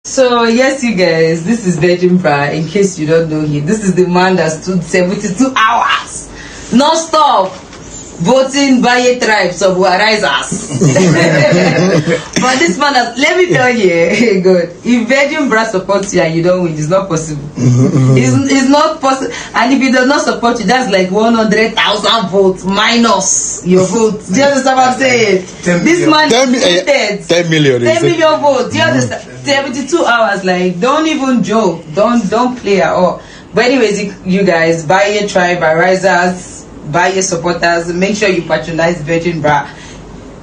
So yes, you guys, this is Virgin Bra. In case you don't know him, this is the man that stood 72 hours non-stop voting Baye tribe subwarisers. But this man, let me tell you, good. If Virgin Bra supports you and you don't win, it's not possible. It's not possible. And if he does not support you, that's like 100,000 votes minus your vote. Do you understand what I'm saying? This man is 10 million. 10 million votes. Do you understand? 72 hours. Like, don't even joke. Don't play at all. But anyways, you guys, Baye tribe, risers, Baye supporters, make sure you patronize Virgin Bra.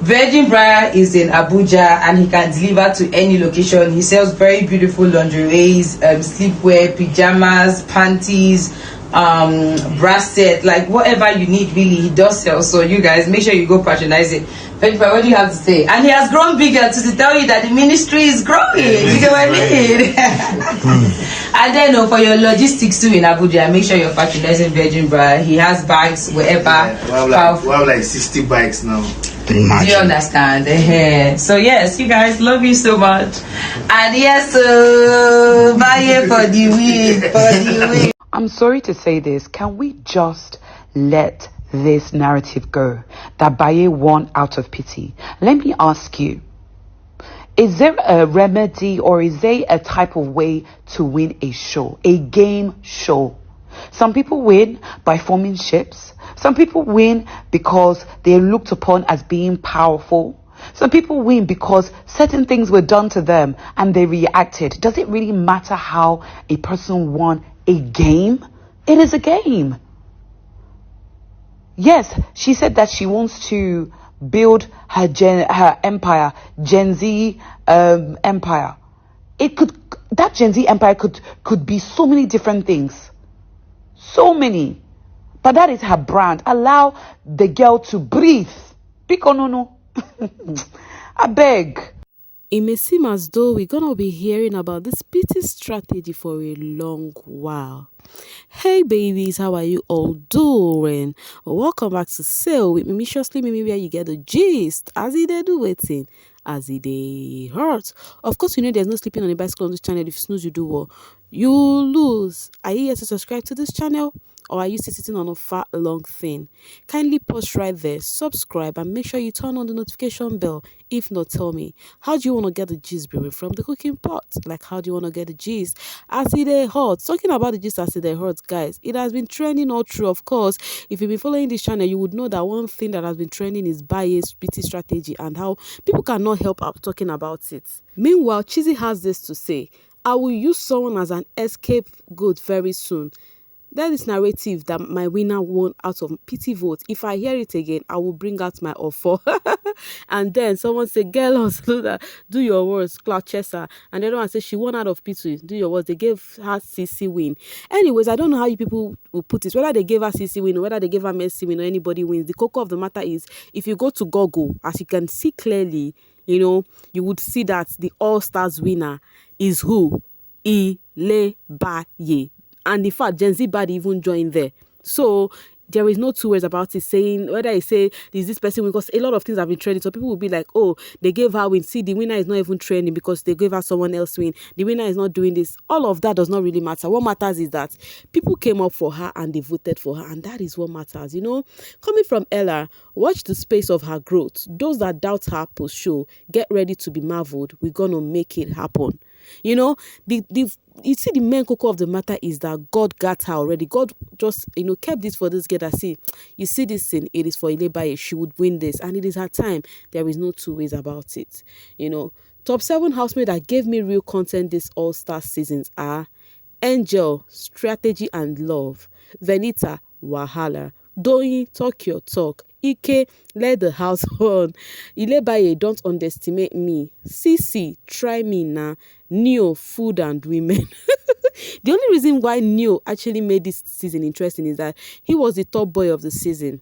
Virgin Bra is in Abuja and he can deliver to any location. He sells very beautiful lingeries, sleepwear, pajamas, panties, bracelet, like whatever you need really, he does sell. So you guys, make sure you go patronize it. Virgin Bra, what do you have to say? And he has grown bigger to tell you that the ministry is growing. You get what I mean? And then for your logistics too in Abuja, make sure you're patronizing Virgin Bra. He has bikes wherever. Yeah, we have like 60 bikes now. Imagine. Do you understand? So yes, you guys, love you so much. And yes, Baye for the win, for the win. I'm sorry to say this. Can we just let this narrative go that Baye won out of pity? Let me ask you. Is there a remedy or is there a type of way to win a show, a game show? Some people win by forming ships. Some people win because they're looked upon as being powerful. Some people win because certain things were done to them and they reacted. Does it really matter how a person won a game? It is a game. Yes, she said that she wants to build her empire, Gen Z empire. That Gen Z empire could be so many different things. So many. But that is her brand. Allow the girl to breathe. No. I beg. It may seem as though we're going to be hearing about this pity strategy for a long while. Hey babies, how are you all doing? Welcome back to Sail with Mimiciously Mimi, where you get the gist as they do waiting, as they hurt. Of course, you know there's no sleeping on a bicycle on this channel. If you snooze, you do what? You lose. Are you here to subscribe to this channel? Or are you still sitting on a fat long thing? Kindly pause right there, subscribe, and make sure you turn on the notification bell. If not, tell me, how do you want to get the gist brewing from the cooking pot? Like, how do you want to get the gist as it hot? Talking about the gist as it hot, guys, it has been trending all through. Of course, if you've been following this channel, you would know that one thing that has been trending is Baye's pity strategy and how people cannot help up talking about it. Meanwhile, Chizzy has this to say: I will use someone as an scapegoat very soon. That is narrative that my winner won out of pity vote. If I hear it again, I will bring out my offer. And then someone say, girl, do your words, Cloud Chester. And the other one says she won out of pity. Do your words. They gave her CC win. Anyways, I don't know how you people will put it. Whether they gave her CC win or whether they gave her Messi win or anybody wins. The cocoa of the matter is, if you go to Google, as you can see clearly, you would see that the All-Stars winner is who? Ilebaye. And in fact, Gen Z bad even joined there. So there is no two ways about it, saying whether I say is this person win, because a lot of things have been trending. So people will be like, oh, they gave her win. See, the winner is not even trending because they gave her someone else win. The winner is not doing this. All of that does not really matter. What matters is that people came up for her and they voted for her. And that is what matters. Coming from Ella, watch the space of her growth. Those that doubt her post show, get ready to be marveled. We're going to make it happen. You see, the main cocoa of the matter is that God got her already. God just, kept this for this girl that, see, you see this thing, it is for Ilebaye. She would win this. And it is her time. There is no two ways about it. Top 7 housemates that gave me real content this all-star seasons are Angel, Strategy and Love, Venita, Wahala, Doyin, Talk Your Talk, Ike, Let the House on, Ilebaye, Don't Underestimate Me, CC, Try Me Now, Neo, Food and Women. The only reason why Neo actually made this season interesting is that he was the top boy of the season.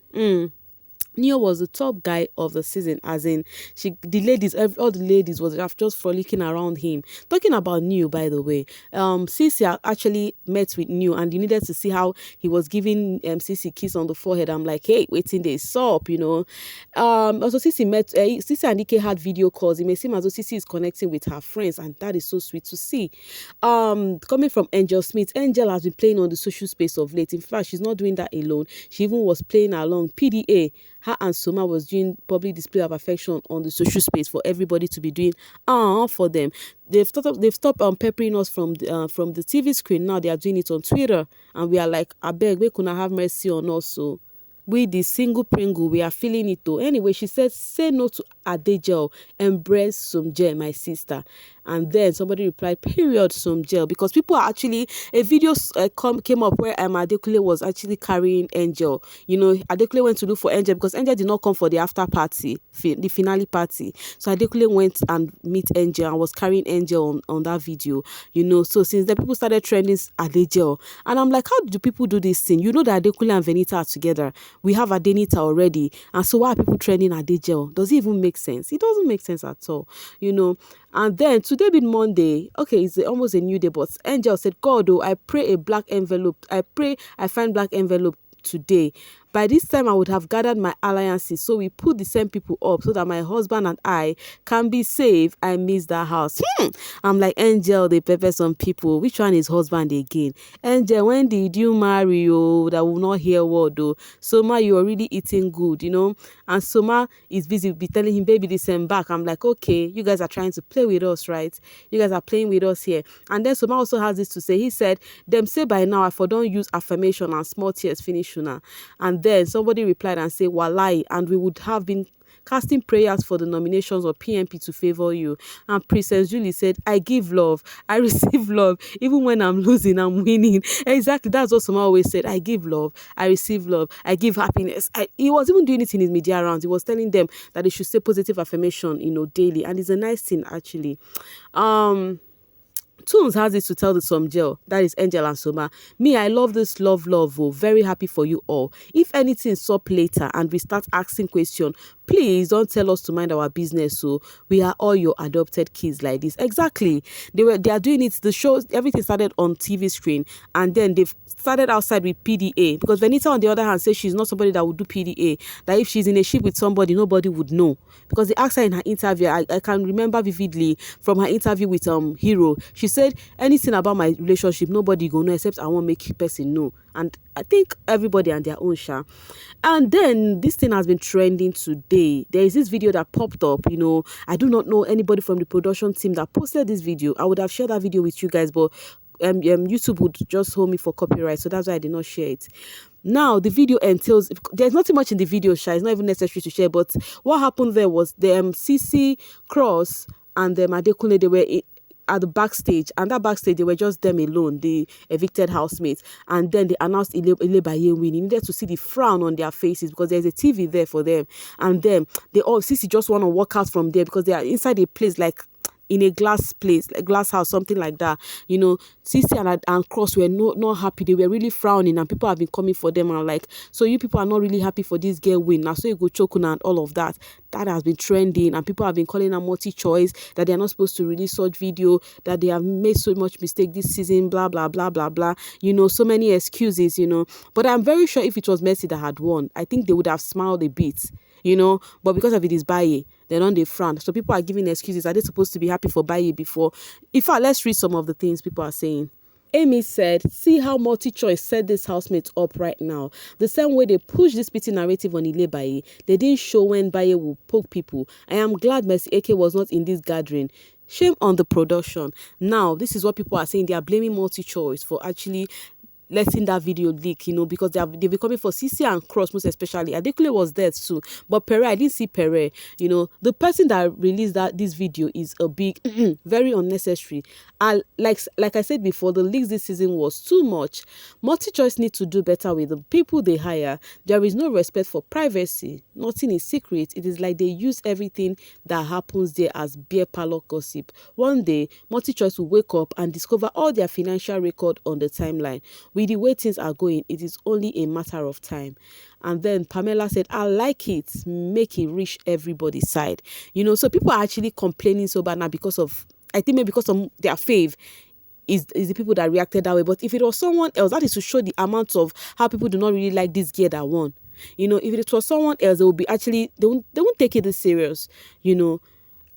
Neo was the top guy of the season, as in all the ladies was just frolicking around him. Talking about Neo, by the way, Cece actually met with Neo, and you needed to see how he was giving Cece kiss on the forehead. I'm like, hey, waiting they sup, you know. Also Cece and Ike had video calls. It may seem as though Cece is connecting with her friends, and that is so sweet to see. Coming from Angel Smith, Angel has been playing on the social space of late. In fact, she's not doing that alone. She even was playing along PDA. Her and Soma was doing public display of affection on the social space for everybody to be doing for them. They've stopped peppering us from the TV screen. Now they are doing it on Twitter, and we are like, I beg, we could not have mercy on us. So we the single Pringle, we are feeling it though. Anyway, she said, say no to Adegel, embrace some gel, my sister. And then somebody replied, period, some gel, because people are actually, a video came up where Adekunle was actually carrying Angel. You know, Adekunle went to look for Angel because Angel did not come for the after party, the finale party. So Adekunle went and meet Angel and was carrying Angel on that video. You know, so since then people started trending Adegel. And I'm like, how do people do this thing? You know that Adekunle and Venita are together. We have Adenita already. And so why are people trending Adegel? Does it even make sense? It doesn't make sense at all, you know. And then today being Monday, okay, it's almost a new day, but Angel said, God, oh, I pray I find black envelope today. By this time, I would have gathered my alliances, so we put the same people up so that my husband and I can be safe. I miss that house. I'm like, Angel, they pepper some people. Which one is husband again? Angel, when did you marry? Oh, that will not hear word though. Soma, you're already eating good, you know. And Soma is busy be telling him, baby, this and back. I'm like, okay, you guys are trying to play with us, right? You guys are playing with us here. And then Soma also has this to say. He said, them say by now, if I don't use affirmation and small tears finish una. And then somebody replied and said, Walai, and we would have been casting prayers for the nominations of PMP to favor you. And Princess Julie said, I give love, I receive love. Even when I'm losing, I'm winning. Exactly, that's what someone always said. I give love, I receive love, I give happiness. He was even doing it in his media rounds. He was telling them that they should say positive affirmation, you know, daily. And it's a nice thing, actually. Toons has this to tell the some gel, that is Angel and Soma. Me, I love this love, oh, very happy for you all. If anything stop later and we start asking questions, please don't tell us to mind our business. So we are all your adopted kids like this. Exactly. They are doing it. The show, everything started on TV screen, and then they've started outside with PDA, because Venita on the other hand says she's not somebody that would do PDA, that if she's in a ship with somebody, nobody would know, because they asked her in her interview. I can remember vividly from her interview with Hero. She said, anything about my relationship, nobody go know except I won't make person know. And I think everybody and their own share. And then this thing has been trending today. There is this video that popped up, you know. I do not know anybody from the production team that posted this video. I would have shared that video with you guys, but YouTube would just hold me for copyright, so that's why I did not share it. Now the video entails, there's nothing much in the video, Sha. It's not even necessary to share, but what happened there was the CC Cross and the Adekunle, they were at the backstage, and that backstage they were just them alone, the evicted housemates. And then they announced Ilebaye win. You needed to see the frown on their faces because there's a TV there for them. And then they all Sissy just want to walk out from there because they are inside a place like in a glass place, a glass house, something like that. You know, Sissy and Cross were not happy. They were really frowning, and people have been coming for them and like, so you people are not really happy for this girl win. Now, so you go chokuna and all of that. That has been trending, and people have been calling her multi-choice, that they are not supposed to release such video, that they have made so much mistake this season, blah, blah, blah, blah, blah. You know, so many excuses, you know. But I'm very sure if it was Mercy that had won, I think they would have smiled a bit, you know. But because of it is Baye, they're on the front. So people are giving excuses. Are they supposed to be happy for Baye before? In fact, let's read some of the things people are saying. Amy said, see how multi-choice set this housemate up right now. The same way they push this pity narrative on Ilebaye, they didn't show when Baye will poke people. I am glad Mercy AK was not in this gathering. Shame on the production. Now, this is what people are saying. They are blaming multi-choice for actually letting that video leak, you know, because they've been coming for Sissy and Cross most especially. Adekunle was there too, but Pere, I didn't see Pere. You know, the person that released this video is a big, very unnecessary. And like I said before, the leaks this season was too much. Multi-choice need to do better with the people they hire. There is no respect for privacy. Nothing is secret. It is like they use everything that happens there as beer parlor gossip. One day, multi-choice will wake up and discover all their financial record on the timeline. We with the way things are going, it is only a matter of time. And then Pamela said, I like it, make it reach everybody's side. So people are actually complaining so bad now because of, I think maybe because of their fave is the people that reacted that way. But if it was someone else, that is to show the amount of how people do not really like this girl that won. If it was someone else, they would be actually, they won't take it this serious.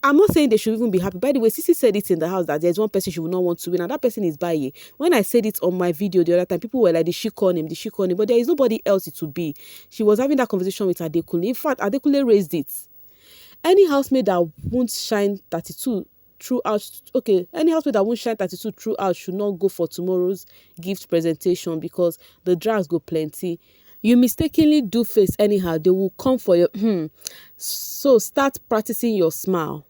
I'm not saying they should even be happy. By the way, Sisi said it in the house that there's one person she would not want to win, and that person is Baye. When I said it on my video the other time, people were like, did she call him? But there is nobody else it would be. She was having that conversation with Adekunle. In fact, Adekunle raised it. Any housemate that won't shine 32 throughout, any housemate that won't shine 32 throughout should not go for tomorrow's gift presentation because the drags go plenty. You mistakenly do face anyhow, they will come for your So start practicing your smile.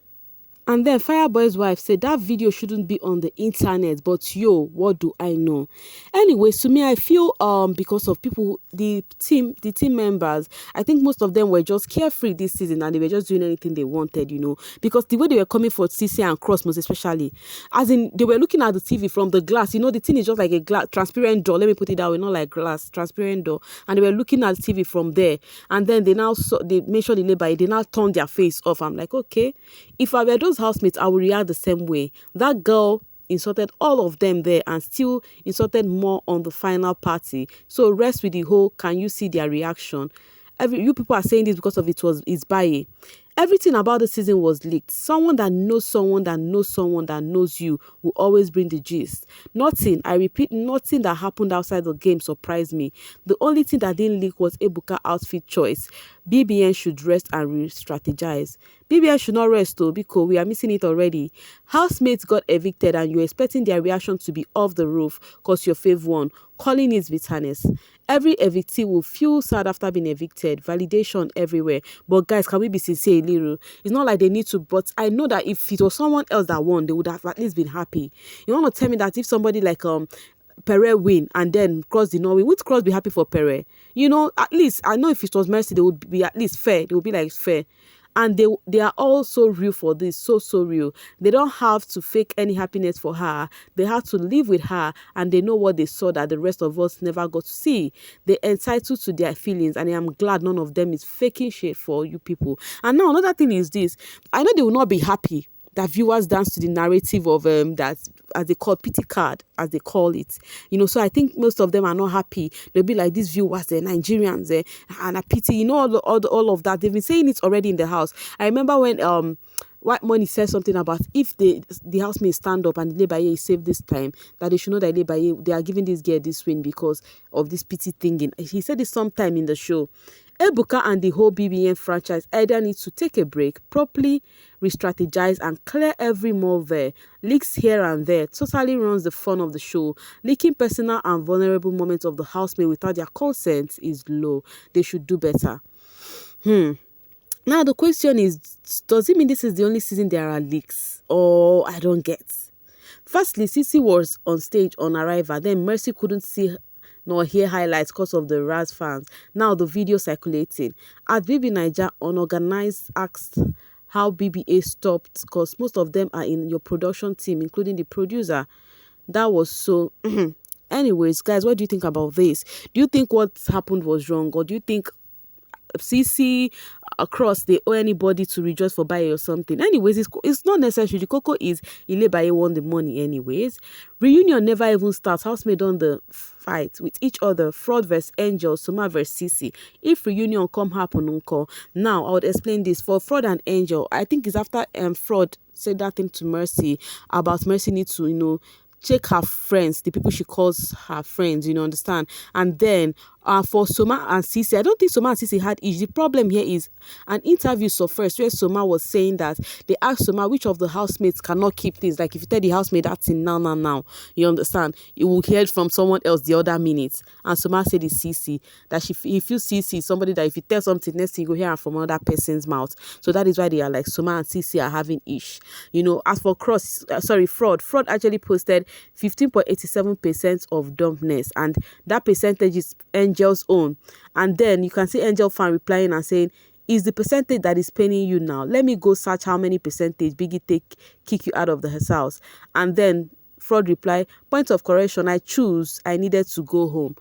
And then Fireboy's wife said that video shouldn't be on the internet, but what do I know? Anyway, to me, I feel because of people, the team members, I think most of them were just carefree this season and they were just doing anything they wanted, because the way they were coming for CC and Cross most especially, as in they were looking at the TV from the glass, the thing is just like a glass transparent door. Let me put it that way, not like glass, transparent door. And they were looking at the TV from there, and then they made sure they now turned their face off. I'm like, okay, if I were those housemates, I would react the same way. That girl insulted all of them there and still insulted more on the final party. So rest with the whole, can you see their reaction? You people are saying this because of it's Baye. Everything about the season was leaked. Someone that knows someone that knows someone that knows you will always bring the gist. Nothing, I repeat, nothing that happened outside the game surprised me. The only thing that didn't leak was Ebuka outfit choice. BBN should rest and re-strategize. BBN should not rest though, because we are missing it already. Housemates got evicted and you're expecting their reaction to be off the roof because your fave won. Calling is bitterness. Every evictee will feel sad after being evicted. Validation everywhere. But guys, can we be sincere a little? It's not like they need to, but I know that if it was someone else that won, they would have at least been happy. You want to tell me that if somebody like Pere win and then Cross did not win, would Cross be happy for Pere? At least I know if it was Mercy, they would be at least fair. They would be like fair. And they are all so real for this, so real. They don't have to fake any happiness for her. They have to live with her, and they know what they saw that the rest of us never got to see. They're entitled to their feelings, and I am glad none of them is faking shit for you people. And now another thing is this. I know they will not be happy that viewers dance to the narrative of that, as they call pity card, as they call it. So I think most of them are not happy. They'll be like, these viewers, they're Nigerians, and a pity, all of that. They've been saying it already in the house. I remember when White Money said something about if the housemates stand up and Ilebaye is saved this time, that they should know that Ilebaye, they are giving this girl this win because of this pity thinking. He said it sometime in the show. Ebuka and the whole BBN franchise either need to take a break, properly re-strategize and clear every mole there. Leaks here and there totally ruins the fun of the show. Leaking personal and vulnerable moments of the housemate without their consent is low. They should do better. Now the question is, does it mean this is the only season there are leaks? Or I don't get. Firstly, Sisi was on stage on arrival. Then Mercy couldn't see nor hear highlights because of the Raz fans. Now the video circulating. At bbnaija, unorganized asked how BBA stopped because most of them are in your production team, including the producer. That was so... Anyways, guys, what do you think about this? Do you think what happened was wrong? Or do you think CC across they owe anybody to rejoice for Baye or something? Anyways, it's not necessary. The cocoa is Ilebaye won the money anyways. Reunion never even starts. Housemate on the fight with each other. Fraud versus Angel, Soma versus CC. If reunion come happen, uncle. Now I would explain this. For Fraud and Angel, I think it's after Fraud said that thing to Mercy about Mercy need to check her friends, the people she calls her friends, understand? And then for Soma and Sisi, I don't think Soma and Sisi had issues. The problem here is an interview first where Soma was saying that they asked Soma which of the housemates cannot keep things. Like if you tell the housemate that thing now, you understand? You will hear it from someone else the other minute. And Soma said it's Sisi, that if you Sisi, somebody that if you tell something, next thing you go hear it from another person's mouth. So that is why they are like Soma and Sisi are having ish. As for Fraud actually posted 15.87% of dumpness, and that percentage is Angel's own. And then you can see Angel fan replying and saying, is the percentage that is paying you now? Let me go search how many percentage Biggie kick you out of his house. And then Fraud reply, point of correction, I needed to go home.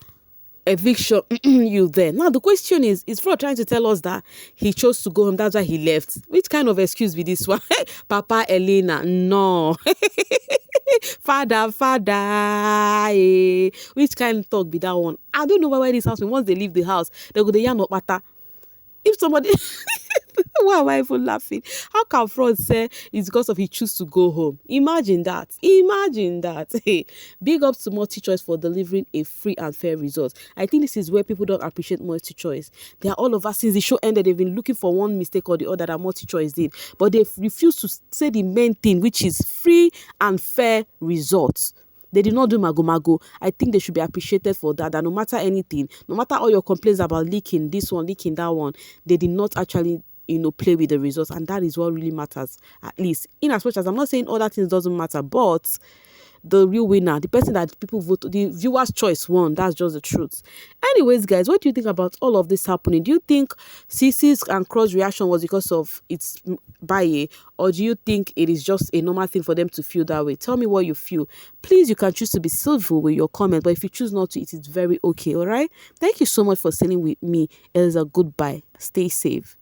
Eviction, you there. Now, the question is Fraud trying to tell us that he chose to go home, that's why he left? Which kind of excuse be this one? Papa Elena, no. Father, which kind of talk be that one? I don't know why this house, once they leave the house, they go, they yarn up matter. If somebody... Why am I even laughing? How can Fraud say it's because of he choose to go home? Imagine that. Hey, big ups to MultiChoice for delivering a free and fair result. I think this is where people don't appreciate MultiChoice. They are all of us, since the show ended, they've been looking for one mistake or the other that MultiChoice did. But they've refused to say the main thing, which is free and fair results. They did not do mago. I think they should be appreciated for that. That no matter anything, no matter all your complaints about leaking this one, leaking that one, they did not actually play with the results, and that is what really matters. At least, in as much as I'm not saying other things doesn't matter, but the real winner, the person that people vote, the viewers' choice won. That's just the truth. Anyways, guys, what do you think about all of this happening? Do you think Cece's and Cross reaction was because of its Baye, or do you think it is just a normal thing for them to feel that way? Tell me what you feel. Please, you can choose to be civil with your comment, but if you choose not to, it is very okay. All right. Thank you so much for staying with me. It is a goodbye. Stay safe.